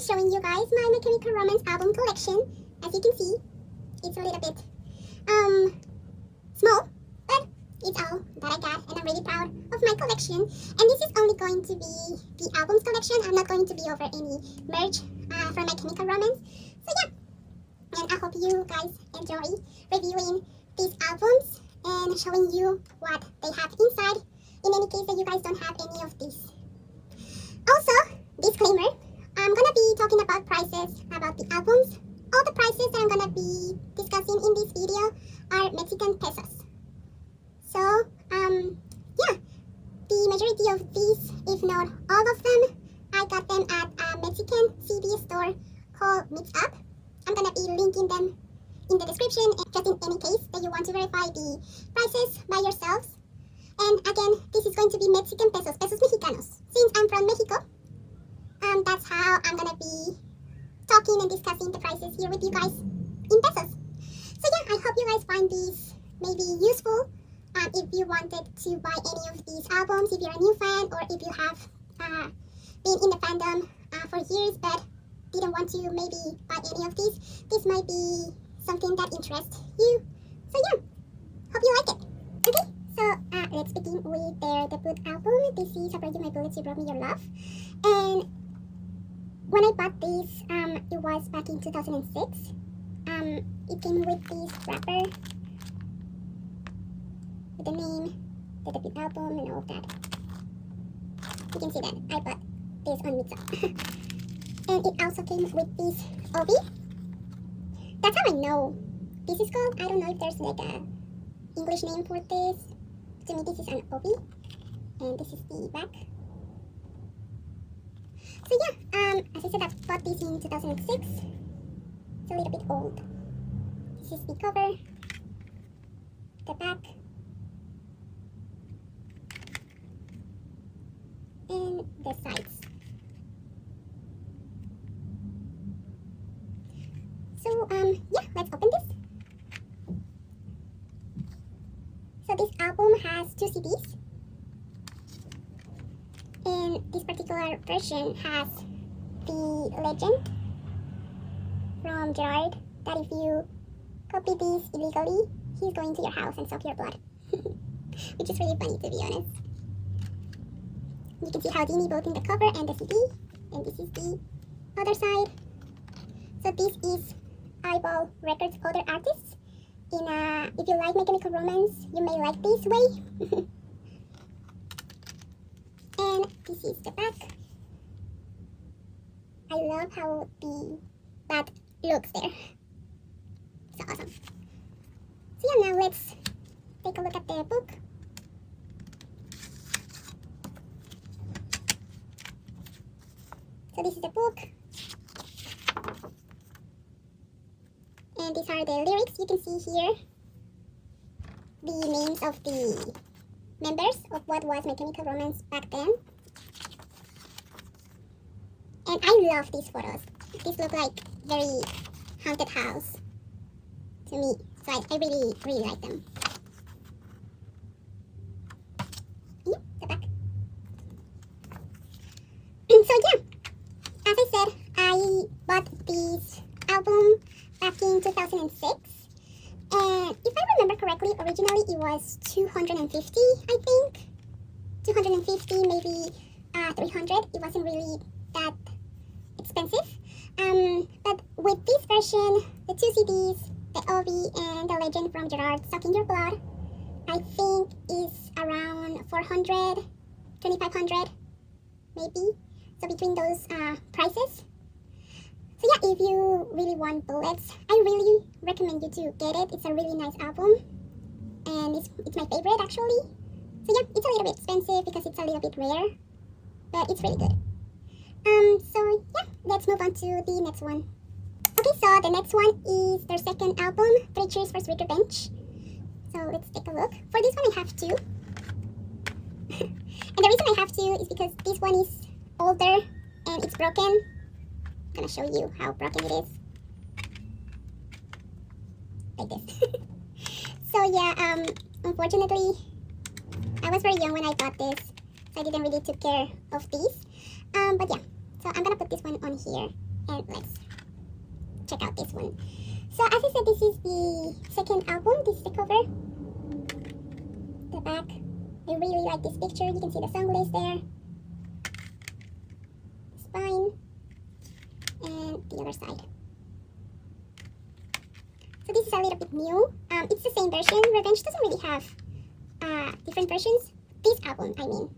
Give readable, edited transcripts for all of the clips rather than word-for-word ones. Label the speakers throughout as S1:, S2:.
S1: showing you guys my Chemical Romance album collection. As you can see, it's a little bit small, but it's all that I got, and I'm really proud of my collection. And this is only going to be the albums collection. I'm not going to be over any merch from my Chemical Romance. So yeah, and I hope you guys enjoy reviewing these albums and showing you what they have inside, in any case that you guys don't have any of these. Also, disclaimer, I'm gonna be talking about prices about the albums. All the prices that I'm gonna be discussing in this video are Mexican pesos. So, yeah, the majority of these, if not all of them, I got them at a Mexican CD store called Mix Up. I'm gonna be linking them in the description, just in any case that you want to verify the prices by yourselves. And again, this is going to be Mexican pesos, pesos mexicanos. Since I'm from Mexico, that's how I'm gonna be talking and discussing the prices here with you guys in pesos. So yeah, I hope you guys find these maybe useful if you wanted to buy any of these albums, if you're a new fan, or if you have been in the fandom for years but didn't want to maybe buy any of these. This might be something that interests you. So yeah, hope you like it. Okay, so let's begin with their debut album. This is Appraising My Bullets, You Brought Me Your Love. And when I bought this, it was back in 2006. It came with this wrapper with the name, the debut album, and all of that. You can see that I bought this on Mix Up. And it also came with this obi. That's how I know this is called. I don't know if there's like a English name for this. To me, this is an obi, and this is the back. So yeah, as I said, I bought this in 2006. It's a little bit old. This is the cover, the back, and the sides. So yeah, let's open this. So this album has 2 CDs. And this particular version has the legend from Gerard that if you copy this illegally, he's going to your house and suck your blood. Which is really funny, to be honest. You can see Houdini both in the cover and the CD. And this is the other side. So this is Eyeball Records Other Artists. If you like My Chemical Romance, you may like this way. And this is the back. I love how that looks there. So awesome. So yeah, now let's take a look at the book. So this is the book. And these are the lyrics. You can see here the names of the members of what was My Chemical Romance back then. And I love these photos. These look like very haunted house to me. So I really, really like them. Yeah, the back. So yeah, as I said, I bought this album back in 2006. And if I remember correctly, originally it was 250, I think. 250, maybe 300. It wasn't really that expensive. But with this version, the 2 CDs, the Obi and the legend from Gerard, Sucking Your Blood, I think is around 400, 2,500, maybe. So between those prices. So yeah, if you really want bullets, I really recommend you to get it. It's a really nice album, and it's my favorite actually. So yeah, it's a little bit expensive because it's a little bit rare, but it's really good. So yeah, let's move on to the next one. Okay, so the next one is their second album, 3 Cheers for Sweet Revenge. So let's take a look. For this one I have 2. And the reason I have 2 is because this one is older and it's broken. I'm gonna show you how broken it is. Like this. So yeah, unfortunately, I was very young when I bought this, so I didn't really take care of these. But yeah, so I'm gonna put this one on here. and let's check out this one. So as I said, this is the second album. This is the cover. The back. I really like this picture. You can see the song list there. Spine. And the other side. So this is a little bit new. It's the same version. Revenge doesn't really have different versions. This album, I mean.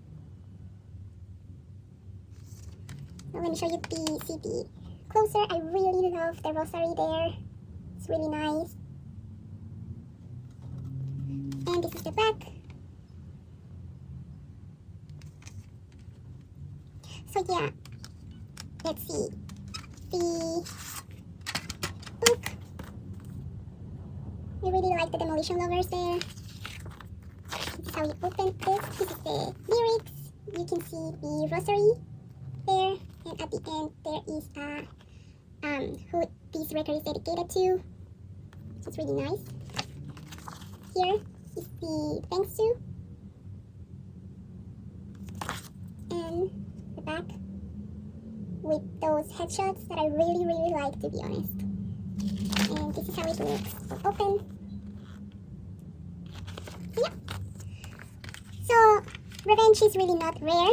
S1: So let me show you the CD closer. I really love the rosary there. It's really nice. And this is the back. So yeah, let's see. The book. I really like the Demolition Lovers there. This is how you open this. This is the lyrics. You can see the rosary there. And at the end, there is who this record is dedicated to. It's really nice. Here is the thanks to. And the back with those headshots that I really, really like, to be honest. And this is how it looks open. Yeah. So, Revenge is really not rare.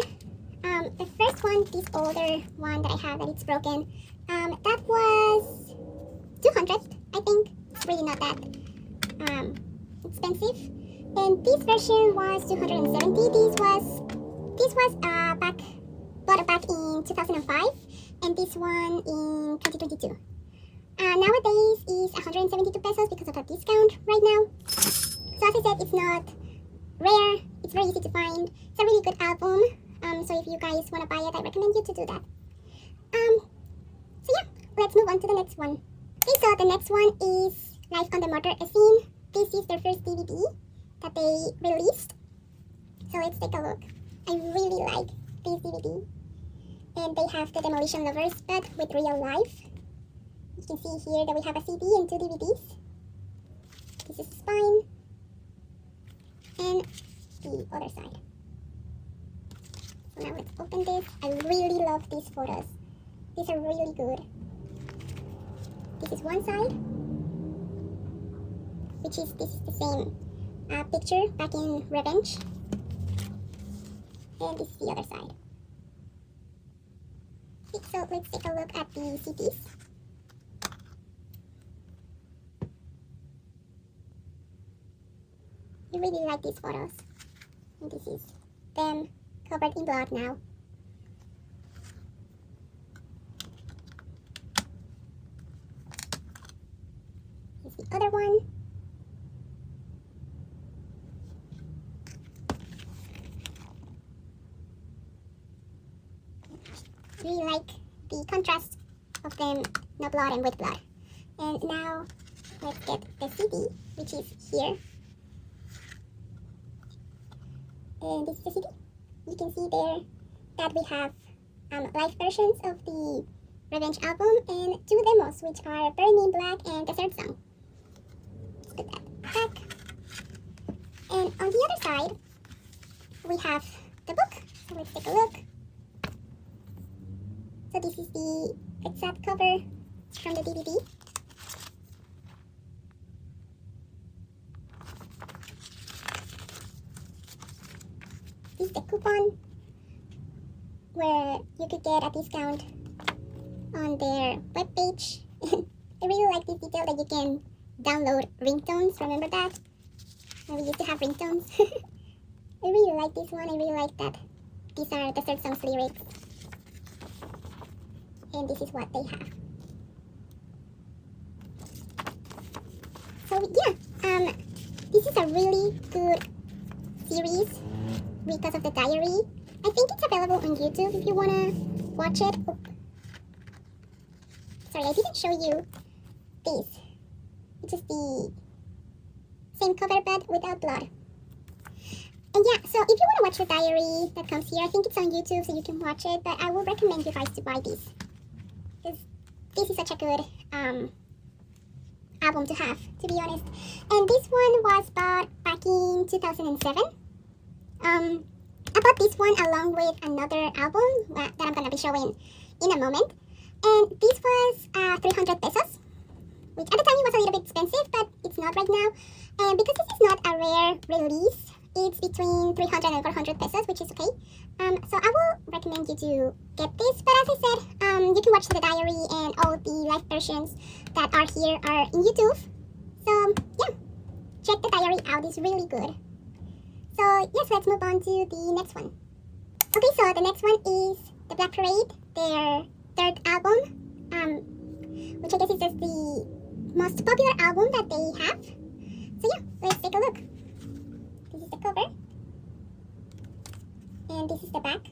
S1: The first one, this older one that I have that it's broken, that was 200, I think. It's really not that expensive. And this version was 270. This was bought back in 2005, and this one in 2022. Nowadays is 172 pesos because of a discount right now. So as I said, it's not rare. It's very easy to find. It's a really good album. So if you guys want to buy it, I recommend you to do that. So yeah, let's move on to the next one. Okay, so the next one is Life on the Murder Scene. This is their first DVD that they released. So let's take a look. I really like this DVD. And they have the Demolition Lovers, but with real life. You can see here that we have a CD and 2 DVDs. This is the spine. And the other side. So now let's open this. I really love these photos. These are really good. This is one side, this is the same picture back in Revenge. And this is the other side. Okay, so let's take a look at the CDs. I really like these photos. And this is them covered in blood now. Here's the other one. I really like the contrast of them, no blood and with blood. And now let's get the CD, which is here. And this is the CD. You can see there that we have live versions of the Revenge album and 2 demos, which are Burn in Black and Desert Song. Let's put that back. And on the other side, we have the book. So let's take a look. So this is the exact cover from the DVD. This is the coupon where you could get a discount on their webpage. I really like this detail that you can download ringtones. Remember that? We used to have ringtones. I really like this one. I really like that these are Desert Song's lyrics. And this is what they have. So yeah, this is a really good series because of the diary. I think it's available on YouTube if you wanna watch it. Oh. Sorry, I didn't show you this. It's just the same cover but without blood. And yeah, so if you wanna watch the diary that comes here, I think it's on YouTube so you can watch it, but I would recommend you guys to buy this. Because this is such a good album to have, to be honest. And this one was bought back in 2007. I bought this one along with another album that I'm going to be showing in a moment. And this was 300 pesos, which at the time it was a little bit expensive, but it's not right now. And because this is not a rare release, it's between 300 and 400 pesos, which is okay. So I will recommend you to get this. But as I said, you can watch the diary and all the live versions that are here are in YouTube. So yeah, check the diary out. It's really good. So yes, let's move on to the next one. Okay, so the next one is the Black Parade, their third album, which I guess is just the most popular album that they have. So yeah, let's take a look. This is the cover, and this is the back.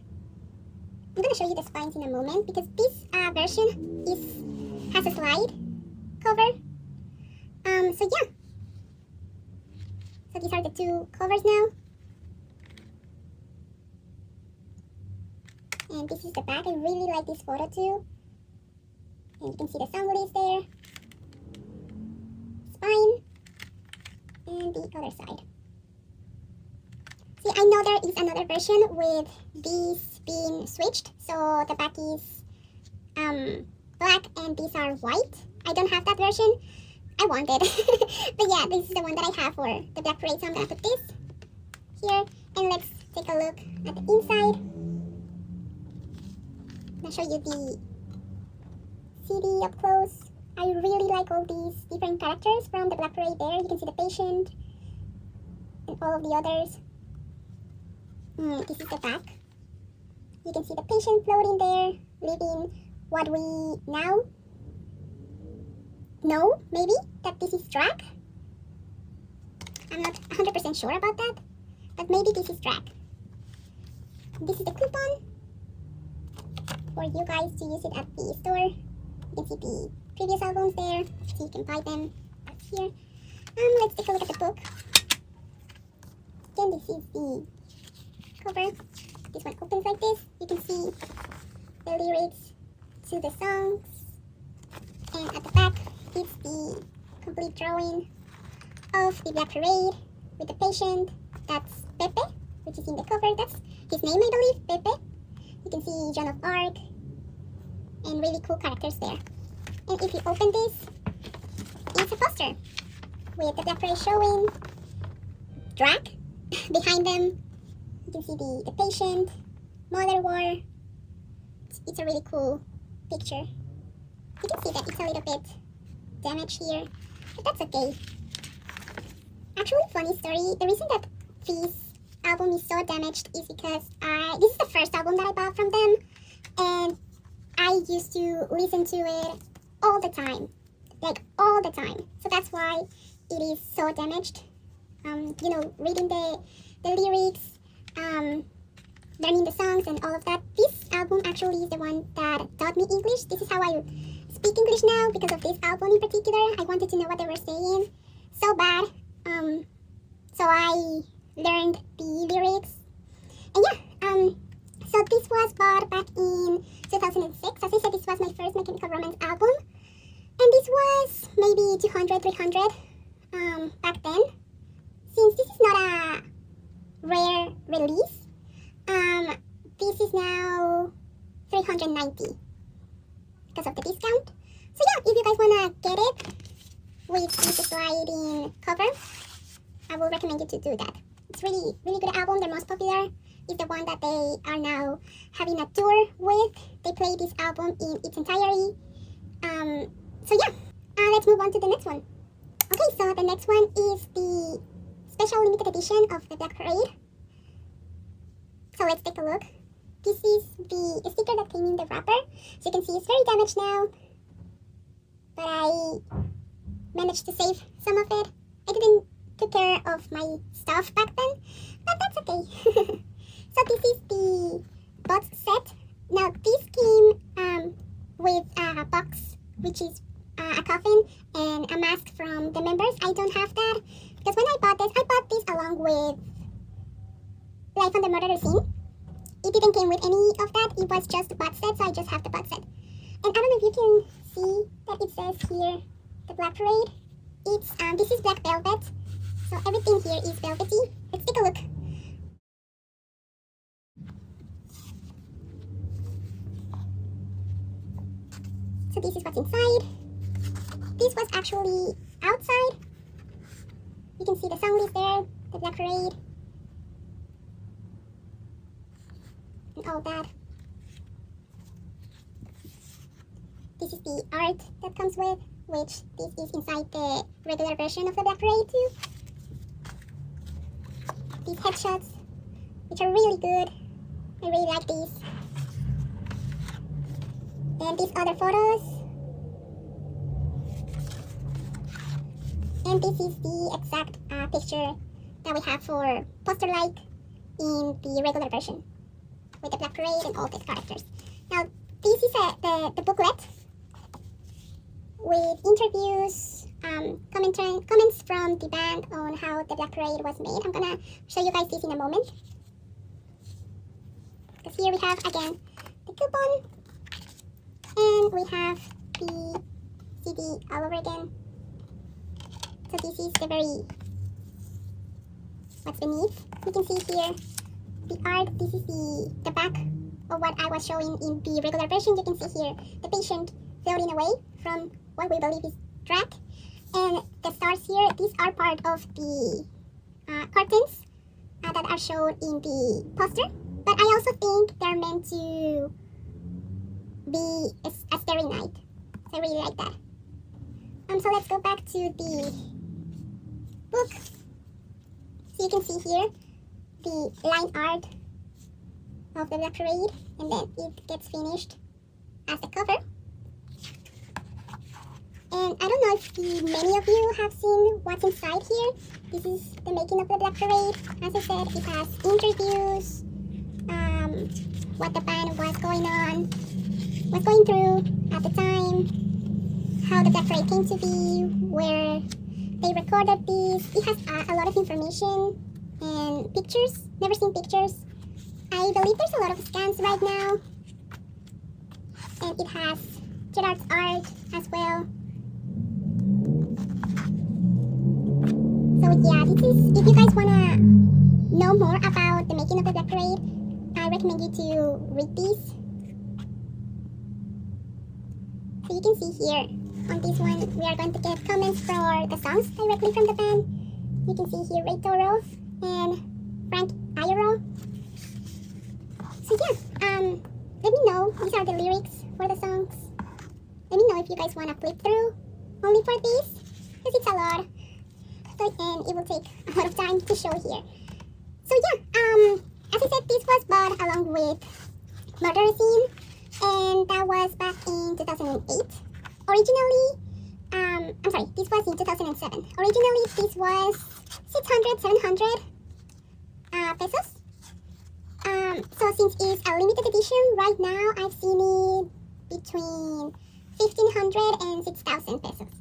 S1: I'm gonna show you the spines in a moment because this version has a slide cover. So yeah, so these are the two covers now, and this is the back. I really like this photo too, and you can see the sound release there, spine, and the other side. See, I know there is another version with these being switched, so the back is black and these are white. I don't have that version. I want it. But yeah, this is the one that I have for the Black Parade, so I'm gonna put this here, and let's take a look at the inside. I'll show you the CD up close. I really like all these different characters from the Black Parade there. You can see the patient and all of the others. This is the back. You can see the patient floating there, living what we now know, maybe, that this is drag. I'm not 100% sure about that, but maybe this is drag. This is the coupon for you guys to use it at the store. You can see the previous albums there, so you can buy them here. Let's take a look at the book. Again, this is the cover. This one opens like this. You can see the lyrics to the songs, and at the back is the complete drawing of the Black Parade with the patient. That's Pepe, which is in the cover. That's his name, I believe, Pepe. You can see Joan of Arc and really cool characters there. And if you open this, it's a poster with the Black Parade showing drag behind them. You can see the patient, Mother War. It's a really cool picture. You can see that it's a little bit damaged here, but that's okay. Actually, funny story, the reason that this album is so damaged is because this is the first album that I bought from them, and I used to listen to it all the time, like all the time. So that's why it is so damaged. You know, reading the lyrics, learning the songs and all of that. This album actually is the one that taught me English. This is how I speak English now, because of this album in particular. I wanted to know what they were saying so bad. So I learned the lyrics. And yeah, so this was bought back in 2006. As I said, this was my first My Chemical Romance album. And this was maybe 200, 300 back then. Since this is not a rare release, this is now 390 because of the discount. So yeah, if you guys wanna get it with this sliding cover, I will recommend you to do that. It's really good album. The most popular is the one that they are now having a tour with. They play this album in its entirety. So yeah, let's move on to the next one. Okay, so the next one is the special limited edition of the Black Parade. So let's take a look. This is the sticker that came in the wrapper. So you can see it's very damaged now, but I managed to save some of it. I didn't take care of my stuff back then, but that's okay. So this is the box set. Now this came with a box, which is a coffin and a mask from the members. I don't have that because when I bought this along with Life on the Murder Scene. It didn't came with any of that. It was just the box set, so I just have the box set. And I don't know if you can see that it says here, the Black Parade. It's this is black velvet, so everything here is velvety. Let's take a look. So this is what's inside. This was actually outside. You can see the song list there, the Black Parade, and all that. This is the art that comes with, which this is inside the regular version of the Black Parade too. These headshots, which are really good. I really like these. And these other photos. And this is the exact picture that we have for poster-like in the regular version with the Black Parade and all the characters. Now, this is the booklet with interviews, comments from the band on how the Black Parade was made. I'm gonna show you guys this in a moment. Because here we have, again, the coupon, and we have the CD all over again. So this is the very, what's beneath. You can see here the art. This is the back of what I was showing in the regular version. You can see here the patient floating away from what we believe is drag. And the stars here, these are part of the curtains that are shown in the poster. But I also think they're meant to be a starry night. So I really like that. So let's go back to the book. So you can see here the line art of the Black Parade, and then it gets finished as a cover. And I don't know if many of you have seen what's inside here. This is the making of the Black Parade. As I said, it has interviews, what the band was going through at the time, how the Black Parade came to be, where they recorded this. It has a lot of information and pictures, never seen pictures. I believe there's a lot of scans right now. And it has Gerard's art as well. So yeah, this is, if you guys wanna know more about the making of the Black Parade, I recommend you to read these. So you can see here, on this one, we are going to get comments for the songs directly from the band. You can see here Ray Toro and Frank Iero. So yeah, let me know, these are the lyrics for the songs. Let me know if you guys want to flip through only for this, because it's a lot. And it will take a lot of time to show here. So yeah, as I said, this was bought along with Murder Scene, and that was back in 2008. Originally, I'm sorry, this was in 2007. Originally, this was 600, 700 pesos. So since it's a limited edition, right now I've seen it between 1,500 and 6,000 pesos.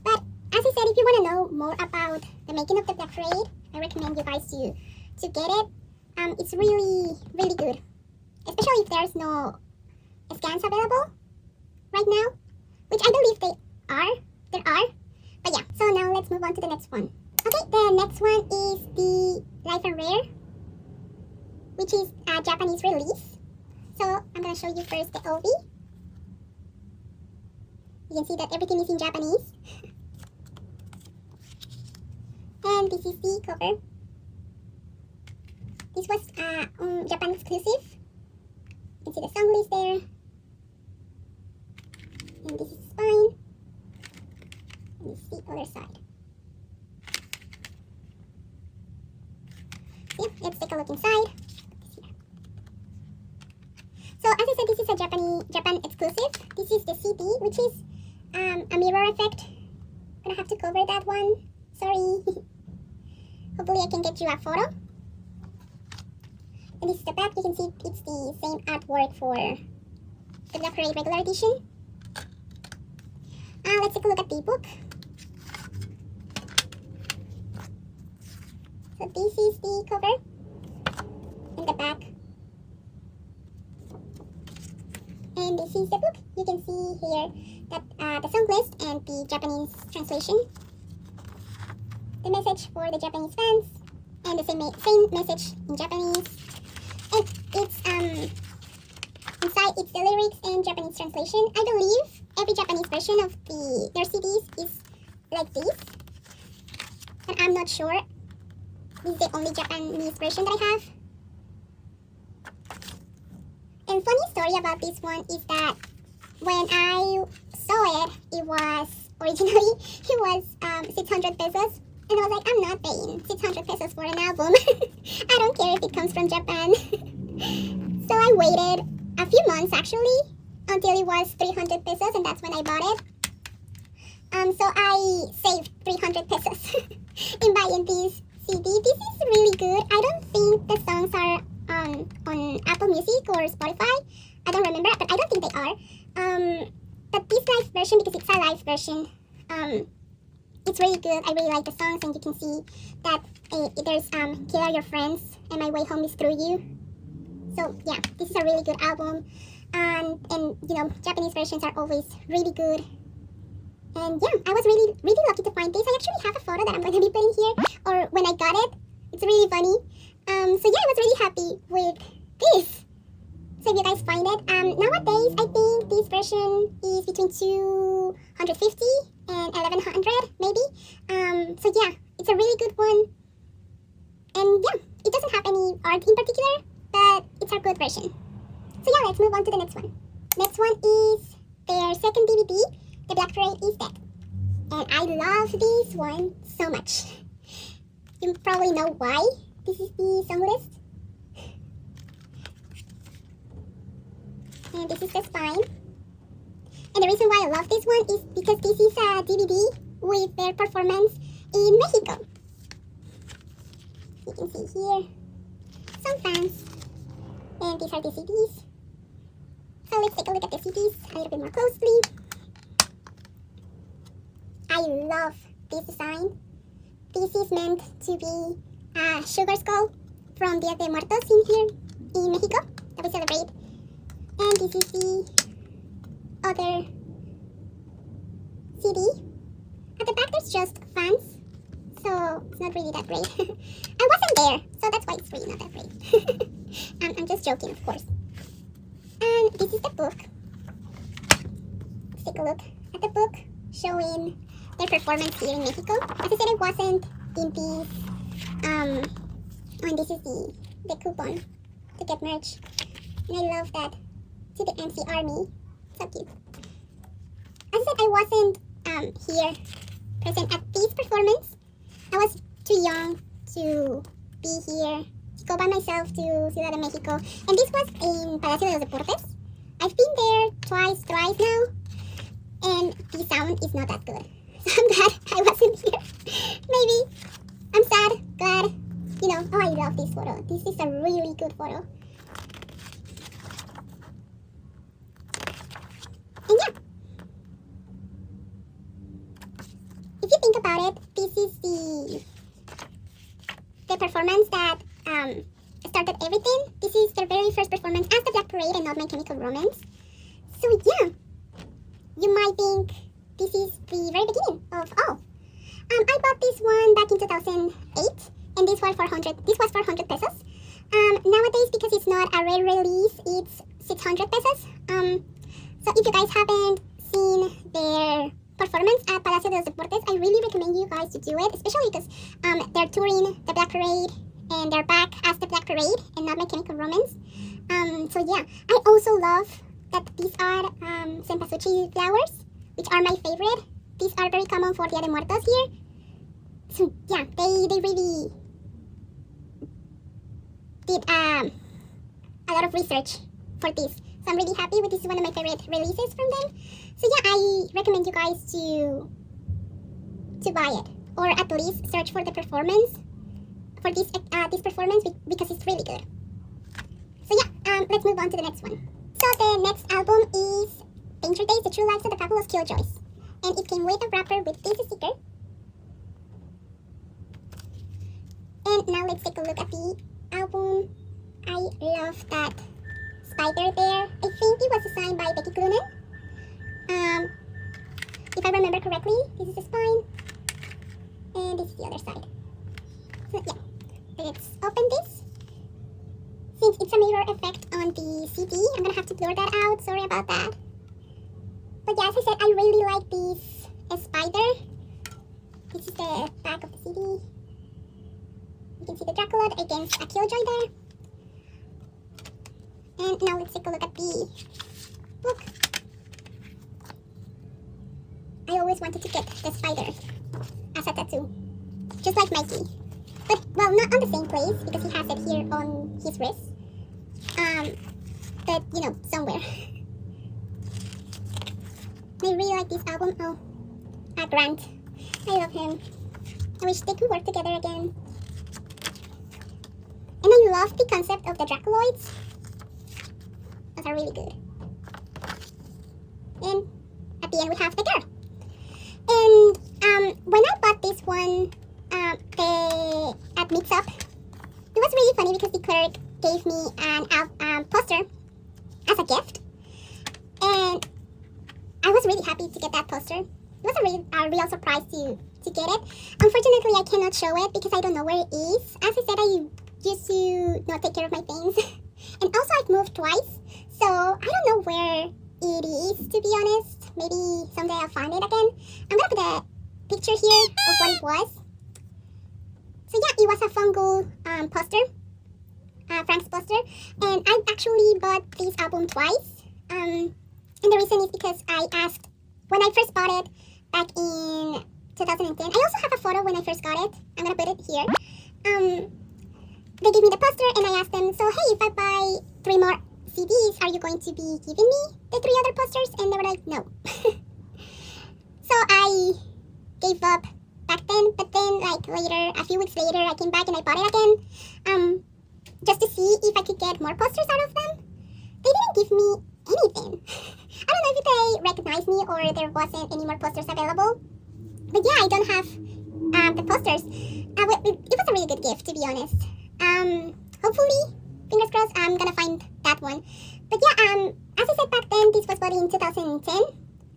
S1: But as I said, if you want to know more about the making of the Black Parade, I recommend you guys to get it. It's really, really good. Especially if there's no scans available right now, which I believe there are. But yeah, so now let's move on to the next one. Okay, the next one is the Life and Rare, which is a Japanese release. So I'm going to show you first the OV. You can see that everything is in Japanese. And this is the cover. This was Japan exclusive. You can see the song list there. And this is the spine. And this is the other side. So yeah, let's take a look inside. So as I said, this is a Japan exclusive. This is the CD, which is a mirror effect. I'm gonna have to cover that one. Sorry. Hopefully I can get you a photo. And this is the back. You can see it's the same artwork for the Black Parade regular edition. Let's take a look at the book. So this is the cover and the back. And this is the book. You can see here that the song list and the Japanese translation. The message for the Japanese fans, and the same message in Japanese. And it's inside it's the lyrics and Japanese translation. I believe every Japanese version of their CDs is like this. And I'm not sure. This is the only Japanese version that I have. And funny story about this one is that when I saw it, it was originally 600 pesos. And I was like, I'm not paying 600 pesos for an album. I don't care if it comes from Japan. So I waited a few months actually until it was 300 pesos, and that's when I bought it. So I saved 300 pesos in buying this CD. This is really good. I don't think the songs are on Apple Music or Spotify. I don't remember, but I don't think they are. But this live version, because it's a live version, it's really good. I really like the songs, and you can see that there's Kill All Your Friends and My Way Home Is Through You. So yeah, this is a really good album, and you know, Japanese versions are always really good. And yeah, I was really lucky to find this. I actually have a photo that I'm going to be putting here, or when I got it. It's really funny. So yeah, I was really happy with this. So if you guys find it, nowadays I think this version is between 250 and 1100 maybe. So yeah, it's a really good one. And yeah, it doesn't have any art in particular, but it's a good version. So yeah, let's move on to the next one. Next one is their second DVD, The Black Parade Is Dead. And I love this one so much. You probably know why. This is the song list. And this is the spine. And the reason why I love this one is because this is a DVD with their performance in Mexico. You can see here some fans. And these are the CDs. So let's take a look at the CDs a little bit more closely. I love this design. This is meant to be a sugar skull from Dia de Muertos in here in Mexico that we celebrate. And this is the other CD. At the back there's just fans, so it's not really that great. I wasn't there, so that's why it's really not that great. I'm just joking, of course. And this is the book. Let's take a look at the book showing their performance here in Mexico. As I said, I wasn't in this, and this is the coupon to get merch. And I love that. To the MCRmylog. So cute. As I said, I wasn't here present at this performance. I was too young to be here, to go by myself to Ciudad de Mexico. And this was in Palacio de los Deportes. I've been there thrice now, and the sound is not that good. So I'm glad I wasn't here. Maybe I'm sad, glad, you know. Oh, I love this photo. This is a really good photo. And yeah, if you think about it, this is the performance that started everything. This is their very first performance as the Black Parade and not My Chemical Romance. So yeah, you might think this is the very beginning of all. I bought this one back in 2008, and this was 400 pesos. Nowadays, because it's not a rare release, it's 600 pesos. So if you guys haven't seen their performance at Palacio de los Deportes, I really recommend you guys to do it, especially because they're touring the Black Parade and they're back as the Black Parade and not My Chemical Romance. So yeah, I also love that these are cempasúchil flowers, which are my favorite. These are very common for Dia de Muertos here. So yeah, they really did a lot of research for this. So I'm really happy with this. Is one of my favorite releases from them. So yeah, I recommend you guys to buy it, or at least search for the performance for this performance, because it's really good. So yeah, let's move on to the next one. So the next album is Danger Days: The True Lives of the Fabulous Killjoys, and it came with a wrapper with this sticker. And now let's take a look at the album. I love that spider there. I think it was designed by Becky Clunan. If I remember correctly, this is the spine, and this is the other side. So yeah, let's open this. Since it's a mirror effect on the CD, I'm gonna have to blur that out. Sorry about that. But yeah, as I said, I really like this spider. This is the back of the CD. You can see the Draculod against a Killjoy there. And now let's take a look at the book. I always wanted to get the spider as a tattoo, just like Mikey. But, well, not on the same place, because he has it here on his wrist. But, you know, somewhere. I really like this album. Oh, Grant. I love him. I wish they could work together again. And I love the concept of the Draculoids. Those are really good. And at the end we have the girl. And when I bought this one at Mix Up, it was really funny because the clerk gave me an poster as a gift. And I was really happy to get that poster. It was a real surprise to get it. Unfortunately, I cannot show it because I don't know where it is. As I said, I used to not take care of my things. And also, I've moved twice. So, I don't know where it is, to be honest. Maybe someday I'll find it again. I'm going to put a picture here of what it was. So, yeah, it was a fungal poster. Frank's poster. And I actually bought this album twice. And the reason is because I asked, when I first bought it back in 2010, I also have a photo when I first got it. I'm going to put it here. They gave me the poster and I asked them, so hey, if I buy 3 more CDs, are you going to be giving me the 3 other posters? And they were like, no. So I gave up back then, but then like later, a few weeks later, I came back and I bought it again, just to see if I could get more posters out of them. They didn't give me anything. I don't know if they recognized me or there wasn't any more posters available. But yeah, I don't have the posters. It was a really good gift, to be honest. Hopefully, fingers crossed, I'm gonna find that one. But yeah, as I said back then, this was bought in 2010.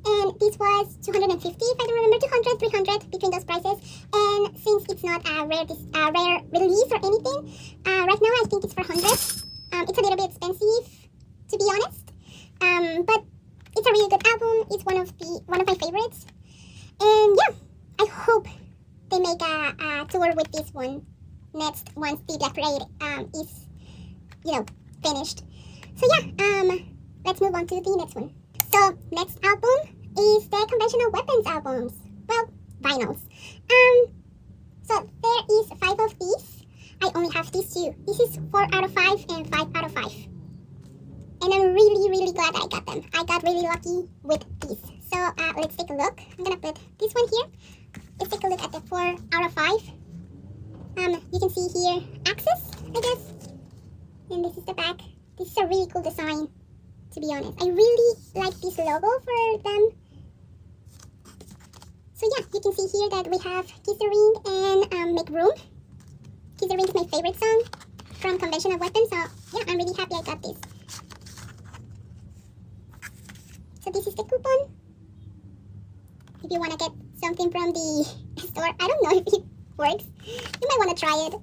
S1: And this was 250, if I don't remember, 200, 300, between those prices. And since it's not a rare release or anything, right now I think it's 400. It's a little bit expensive, to be honest. But it's a really good album. It's one of my favorites. And yeah, I hope they make a tour with this one next once the Black Parade is, you know, finished. So yeah, let's move on to the next one. So next album is the Conventional Weapons albums. Well, vinyls. So there is 5 of these. I only have these 2. This is 4 out of 5 and 5 out of 5. And I'm really, really glad I got them. I got really lucky with these. So let's take a look. I'm gonna put this one here. Let's take a look at the 4 out of 5. You can see here Axis, I guess. And this is the back. This is a really cool design, to be honest. I really like this logo for them. So yeah, you can see here that we have Kiss the Ring and Make Room. Kiss the Ring is my favorite song from Conventional Weapons. So yeah, I'm really happy I got this. So this is the coupon. If you want to get something from the store, I don't know if it works. You might want to try it.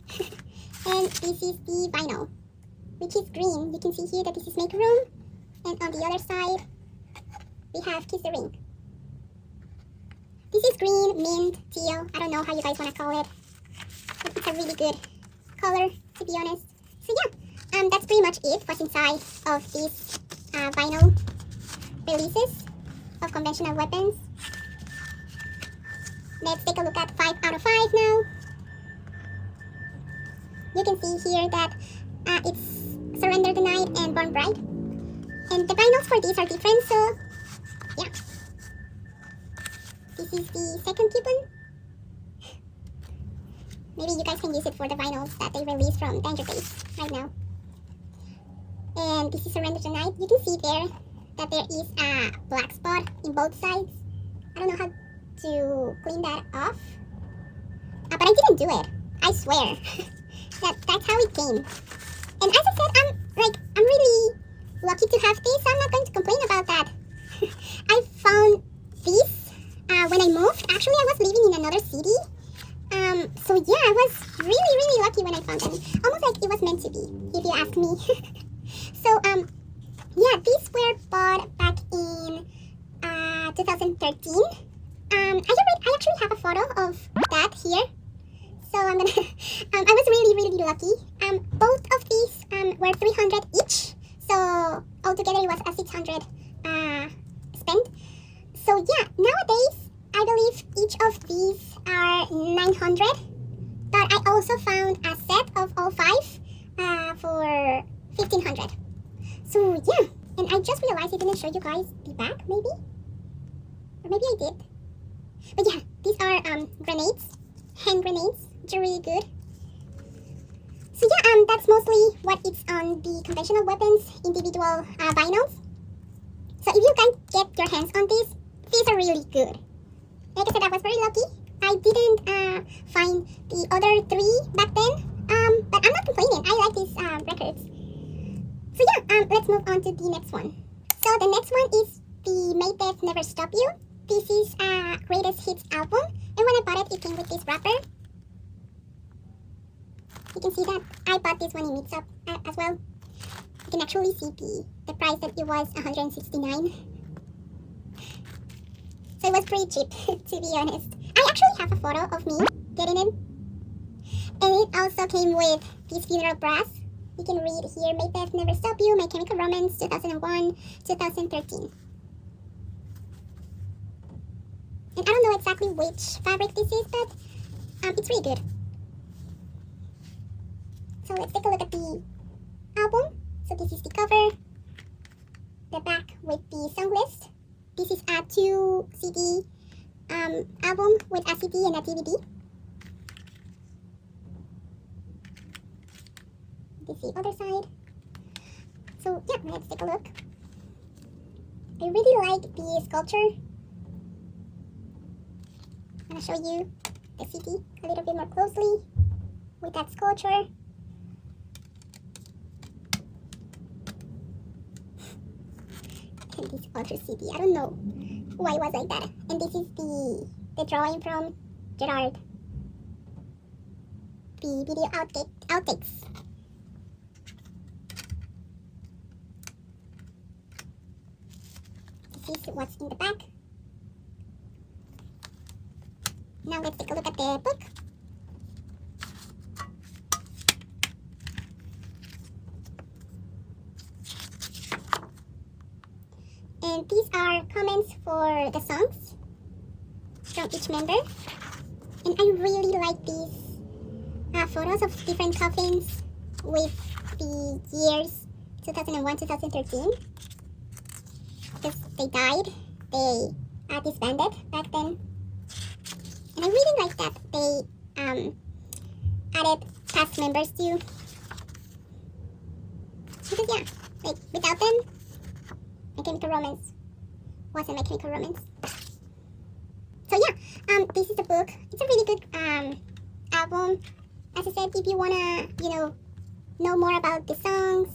S1: And this is the vinyl, which is green. You can see here that this is Make Room. And on the other side, we have Kiss the Ring. This is green, mint, teal. I don't know how you guys want to call it. But it's a really good color, to be honest. So yeah, that's pretty much it. What's inside of these vinyl releases of Conventional Weapons. Let's take a look at 5 out of 5 now. You can see here that it's Surrender the Night and Born Bright. And the vinyls for these are different, so yeah. This is the second coupon. Maybe you guys can use it for the vinyls that they release from Danger Days right now. And this is Surrender the Night. You can see there that there is a black spot in both sides. I don't know how to clean that off. But I didn't do it. I swear. That's how it came. And as I said, I'm really lucky to have this. I'm not going to complain about that. I found this when I moved. Actually, I was living in another city. So yeah, I was really, really lucky when I found them. Almost like it was meant to be, if you ask me. So yeah, these were bought back in 2013. I actually have a photo of that here. So I'm gonna, I was really lucky. Both of these were 300 each. So altogether it was a 600 spent. So yeah, nowadays I believe each of these are 900. But I also found a set of all 5 for 1500. So yeah, and I just realized I didn't show you guys the back, maybe? Or maybe I did. But yeah, these are grenades, hand grenades. They're really good. So yeah, that's mostly what it's on the conventional weapons individual vinyls. So if you can get your hands on these are really good. Like I said, I was very lucky. I didn't find the other 3 back then, but I'm not complaining. I like these records. So yeah, let's move on to the next one. So the next one is the May Death Never Stop You. This is a greatest hits album, and when I bought it, it came with this wrapper. You can see that I bought this one in Mix Up as well. You can actually see the price that it was $169. So it was pretty cheap, to be honest. I actually have a photo of me getting it. And it also came with this funeral brass. You can read here, May Death Never Stop You, My Chemical Romance, 2001, 2013. And I don't know exactly which fabric this is, but it's really good. So let's take a look at the album. So this is the cover, the back with the song list. This is a 2 CD album with a CD and a DVD. This is the other side. So yeah, let's take a look. I really like the sculpture. I'm gonna show you the CD a little bit more closely with that sculpture. And this other CD, I don't know why it was like that. And this is the drawing from Gerard. The video outtakes. This is what's in the back. Now let's take a look at the book. And these are comments for the songs from each member. And I really like these photos of different coffins with the years 2001, 2013. Because they died, they disbanded back then. And I really like that they added past members too. Because yeah, like without them, My Chemical Romance wasn't My Chemical Romance. So yeah, this is the book. It's a really good album. As I said, if you wanna, know more about the songs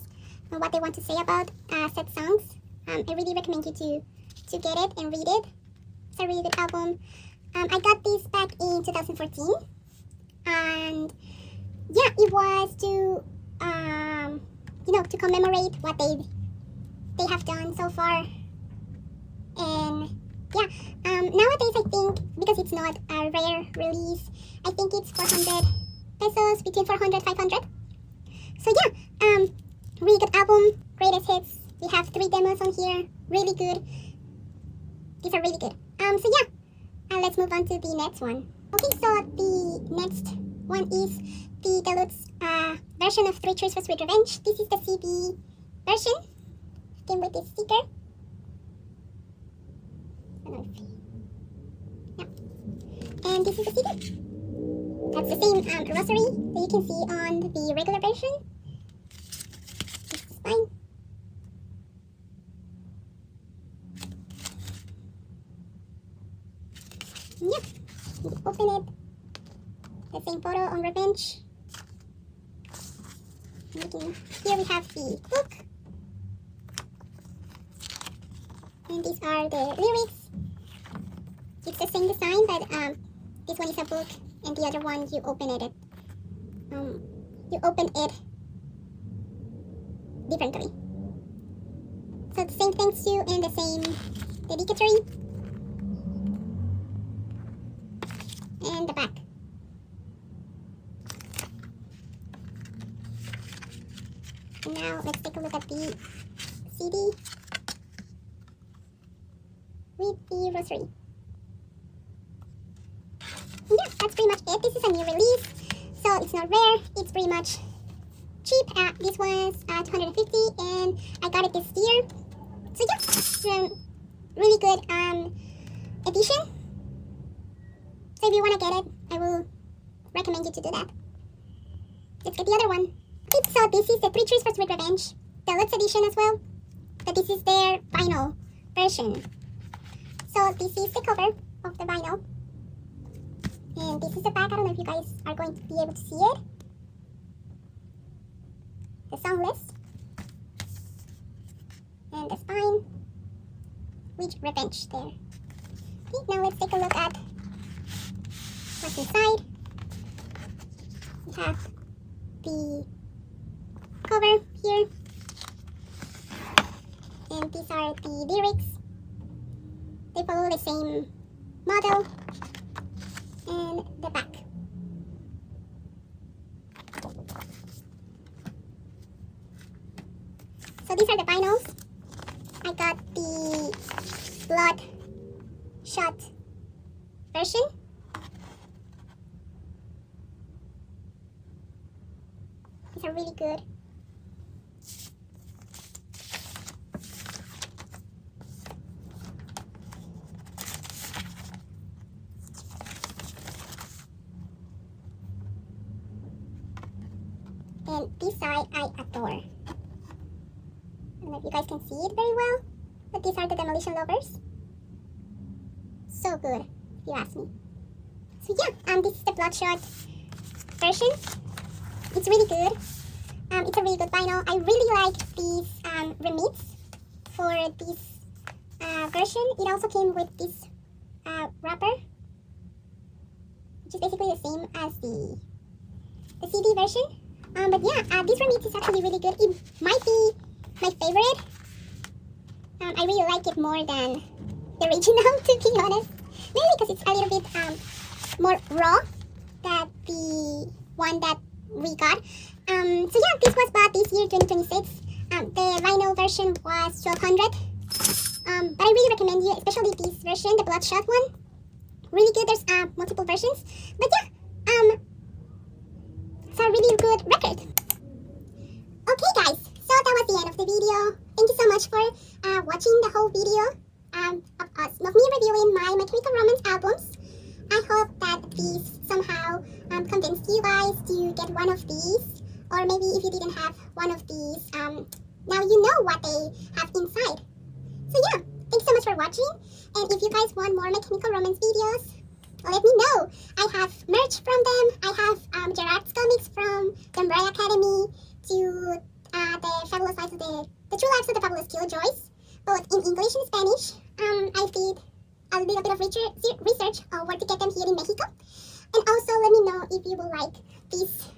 S1: and what they want to say about said songs, I really recommend you to get it and read it. It's a really good album. I got this back in 2014, and yeah, it was to to commemorate what they have done so far. And yeah, nowadays I think, because it's not a rare release, I think it's 400 pesos, between 400 500. So yeah, really good album, greatest hits. We have 3 demos on here, really good. These are really good. So yeah, let's move on to the next one. Okay, so the next one is the deluxe version of 3 Cheers for Sweet Revenge. This is the CD version. Came with this sticker. Yeah. And this is the CD. That's the same rosary that you can see on the regular version. This is fine. Yep, you open it. The same photo on Revenge. Here we have the book. And these are the lyrics. It's the same design, but this one is a book, and the other one you open it. You open it differently. So the same thanks you and the same dedicatory. look at the CD with the rosary. And yeah, that's pretty much it. This is a new release, so it's not rare. It's pretty much cheap. This was 250 and I got it this year. So yeah, it's a really good edition. So if you want to get it, I will recommend you to do that. Let's get the other one. Okay, so this is the Three Cheers for Sweet Revenge Deluxe Edition as well. But this is their vinyl version. So this is the cover of the vinyl. And this is the back. I don't know if you guys are going to be able to see it. The song list. And the spine with Revenge there. Okay, now let's take a look at what's inside. We have the cover here. And these are the lyrics. They follow the same model. And the back. So these are the vinyls. I got the Bloodshot version. These are really good. And this side I adore. I don't know if you guys can see it very well, but these are the Demolition Lovers. So good, if you ask me. So yeah, this is the Bloodshot version. It's really good. It's a really good vinyl. I really like these remix for this version. It also came with this wrapper, which is basically the same as the CD version. But yeah, this remix is actually really good. It might be my favorite. I really like it more than the original, to be honest. Mainly because it's a little bit more raw than the one that we got. So yeah, this was bought this year, 2026. The vinyl version was $1,200. But I really recommend you, especially this version, the Bloodshot one. Really good. There's multiple versions. But yeah, it's a really good record. Okay guys, so that was the end of the video. Thank you so much for watching the whole video of me reviewing my Chemical Romance albums. I hope that this somehow convinced you guys to get one of these, or maybe if you didn't have one of these, now you know what they have inside. So yeah, thanks so much for watching, and if you guys want more My Chemical Romance videos, let me know. I have merch from them. I have Gerard's comics from the Umbrella Academy to the Fabulous Lives of the True Lives of the Fabulous Killjoys, both in English and Spanish. I did a little bit of research on where to get them here in Mexico. And also let me know if you would like this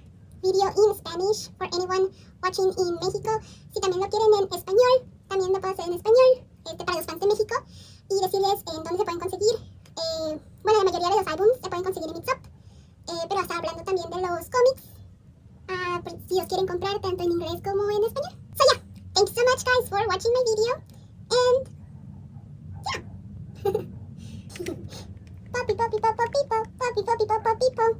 S1: video in Spanish for anyone watching in México. Si también lo quieren en español, también lo puedo hacer en español para los fans de México. Y decirles en dónde se pueden conseguir. Bueno, la mayoría de los álbumes se pueden conseguir en Mix Up. Pero hasta hablando también de los cómics. Si los quieren comprar tanto en inglés como en español. So yeah, thanks so much guys for watching my video. And yeah. Poppy, poppy, poppy, poppy, poppy, poppy, poppy, poppy, poppy.